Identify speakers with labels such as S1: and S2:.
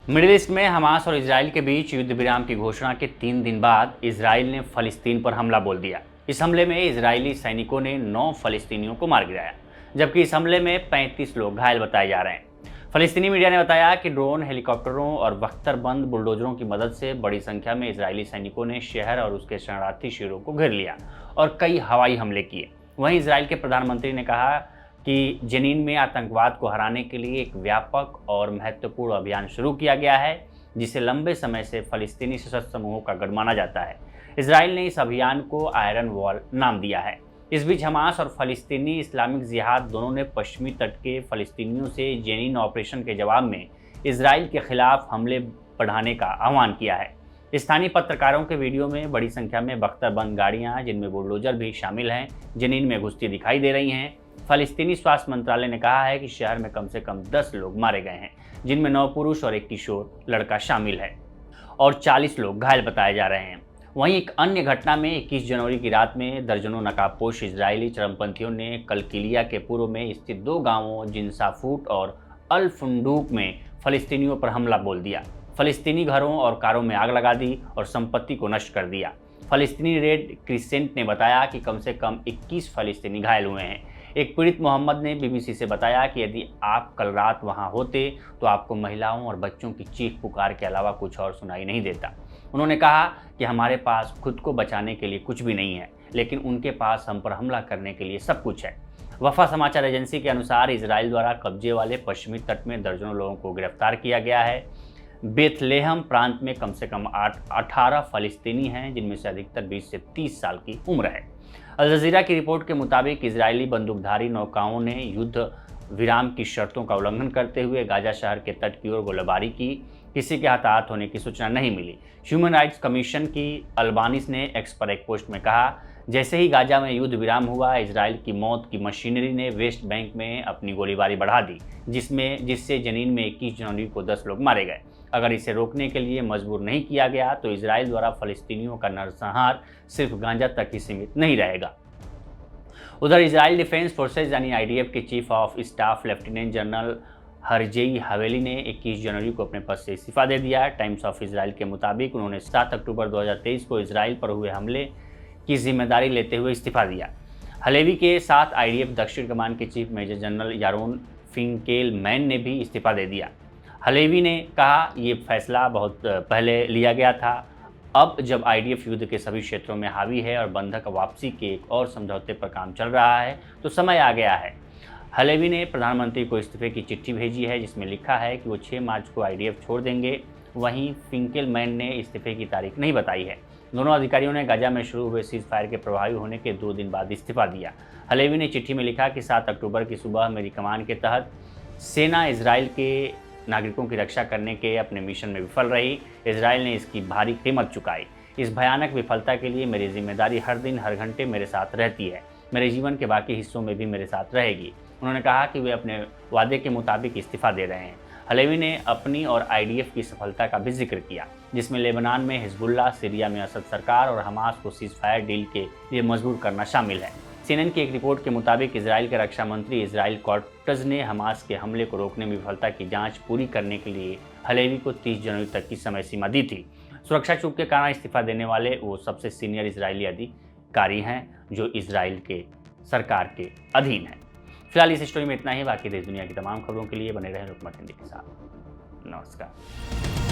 S1: Middle east में Hamas और Israel के बीच युद्ध विराम की घोषणा के 3 दिन बाद इजराइल ने फलस्तीन पर हमला बोल दिया। इस हमले में इजरायली सैनिकों ने 9 फलस्तीनियों को मार गिराया, जबकि इस हमले में 35 लोग घायल बताए जा रहे हैं। फलस्तीनी मीडिया ने बताया कि ड्रोन, हेलीकॉप्टरों और बख्तरबंद बुलडोजरों की मदद से बड़ी संख्या में इजरायली सैनिकों ने शहर और उसके शरणार्थी शिविरों को घेर लिया और कई हवाई हमले किए। वहीं इजराइल के प्रधानमंत्री ने कहा कि जेनिन में आतंकवाद को हराने के लिए एक व्यापक और महत्वपूर्ण अभियान शुरू किया गया है, जिसे लंबे समय से फलस्तीनी सशस्त्र समूहों का गढ़ माना जाता है। इजराइल ने इस अभियान को आयरन वॉल नाम दिया है। इस बीच हमास और फलस्तीनी इस्लामिक जिहाद दोनों ने पश्चिमी तट के फलस्तीनियों से जेनिन ऑपरेशन के जवाब में इजराइल के खिलाफ हमले बढ़ाने का आह्वान किया है। स्थानीय पत्रकारों के वीडियो में बड़ी संख्या में बख्तरबंद गाड़ियां, जिनमें बुलडोजर भी शामिल हैं, जेनिन में घुसती दिखाई दे रही हैं। फलस्तीनी स्वास्थ्य मंत्रालय ने कहा है कि शहर में कम से कम 10 लोग मारे गए हैं, जिनमें 9 पुरुष और एक किशोर लड़का शामिल है और 40 लोग घायल बताए जा रहे हैं। वहीं एक अन्य घटना में 21 जनवरी की रात में दर्जनों नकाबपोश इजरायली चरमपंथियों ने कलकिलिया के पूर्व में स्थित 2 गांवों जिनसाफूट और अल फुंडूक में फलस्तीनियों पर हमला बोल दिया। फलस्तीनी घरों और कारों में आग लगा दी और संपत्ति को नष्ट कर दिया। फलस्तीनी रेड क्रिसेंट ने बताया कि कम से कम 21 फलस्तीनी घायल हुए हैं। एक पीड़ित मोहम्मद ने बीबीसी से बताया कि यदि आप कल रात वहां होते तो आपको महिलाओं और बच्चों की चीख पुकार के अलावा कुछ और सुनाई नहीं देता। उन्होंने कहा कि हमारे पास खुद को बचाने के लिए कुछ भी नहीं है, लेकिन उनके पास हम पर हमला करने के लिए सब कुछ है। वफा समाचार एजेंसी के अनुसार इजराइल द्वारा कब्जे वाले पश्चिमी तट में दर्जनों लोगों को गिरफ्तार किया गया है। बेथलेहम प्रांत में कम से कम 18 फलस्तीनी हैं, जिनमें से अधिकतर 20 से 30 साल की उम्र है। अल जजीरा की रिपोर्ट के मुताबिक इजरायली बंदूकधारी नौकाओं ने युद्ध विराम की शर्तों का उल्लंघन करते हुए गाजा शहर के तट की ओर गोलाबारी की। किसी के हताहत होने की सूचना नहीं मिली। ह्यूमन राइट्स कमीशन की अल्बानिस ने एक्स पर एक पोस्ट में कहा, जैसे ही गाजा में युद्ध विराम हुआ, इजराइल की मौत की मशीनरी ने वेस्ट बैंक में अपनी गोलीबारी बढ़ा दी, जिससे जनीन में 21 जनवरी को 10 लोग मारे गए। अगर इसे रोकने के लिए मजबूर नहीं किया गया तो इजराइल द्वारा फलस्तीनियों का नरसंहार सिर्फ गाजा तक ही सीमित नहीं रहेगा। उधर इजराइल डिफेंस फोर्सेज यानी आईडीएफ के chief of staff lieutenant general Herzi Halevi ने 21 जनवरी को अपने पद से इस्तीफा दे दिया। टाइम्स ऑफ इजराइल के मुताबिक उन्होंने 7 अक्टूबर 2023 को इजराइल पर हुए हमले की जिम्मेदारी लेते हुए इस्तीफा दिया। हलेवी के साथ आईडीएफ दक्षिण कमान के चीफ मेजर जनरल यारोन फिंकेलमैन ने भी इस्तीफा दे दिया। हलेवी ने कहा, ये फैसला बहुत पहले लिया गया था। अब जब आईडीएफ युद्ध के सभी क्षेत्रों में हावी है और बंधक वापसी के एक और समझौते पर काम चल रहा है, तो समय आ गया है। हलेवी ने प्रधानमंत्री को इस्तीफे की चिट्ठी भेजी है, जिसमें लिखा है कि वो 6 मार्च को आईडीएफ छोड़ देंगे। वहीं फिंकेलमैन ने इस्तीफे की तारीख नहीं बताई है। दोनों अधिकारियों ने गाजा में शुरू हुए सीज फायर के प्रभावी होने के 2 दिन बाद इस्तीफा दिया। हलेवी ने चिट्ठी में लिखा कि 7 अक्टूबर की सुबह मेरी कमान के तहत सेना इजराइल के नागरिकों की रक्षा करने के अपने मिशन में विफल रही। इजराइल ने इसकी भारी कीमत चुकाई। इस भयानक विफलता के लिए मेरी जिम्मेदारी हर दिन हर घंटे मेरे साथ रहती है, मेरे जीवन के बाकी हिस्सों में भी मेरे साथ रहेगी। उन्होंने कहा कि वे अपने वादे के मुताबिक इस्तीफा दे रहे हैं। हलेवी ने अपनी और आईडीएफ की सफलता का भी जिक्र किया, जिसमें लेबनान में हिजबुल्लाह, सीरिया में असद सरकार और हमास को सीज फायर डील के लिए मजबूर करना शामिल है। सीएनएन की एक रिपोर्ट के मुताबिक इजराइल के रक्षा मंत्री इजराइल कॉर्ट्ज ने हमास के हमले को रोकने में विफलता की जांच पूरी करने के लिए हलेवी को 30 जनवरी तक की समय सीमा दी थी। सुरक्षा चूक के कारण इस्तीफा देने वाले वो सबसे सीनियर इजरायली अधिकारी हैं जो इजराइल के सरकार के अधीन हैं। फिलहाल इस स्टोरी में इतना ही। बाकी देश दुनिया की तमाम खबरों के लिए बने रहें रुकमत हिंदी के साथ। नमस्कार।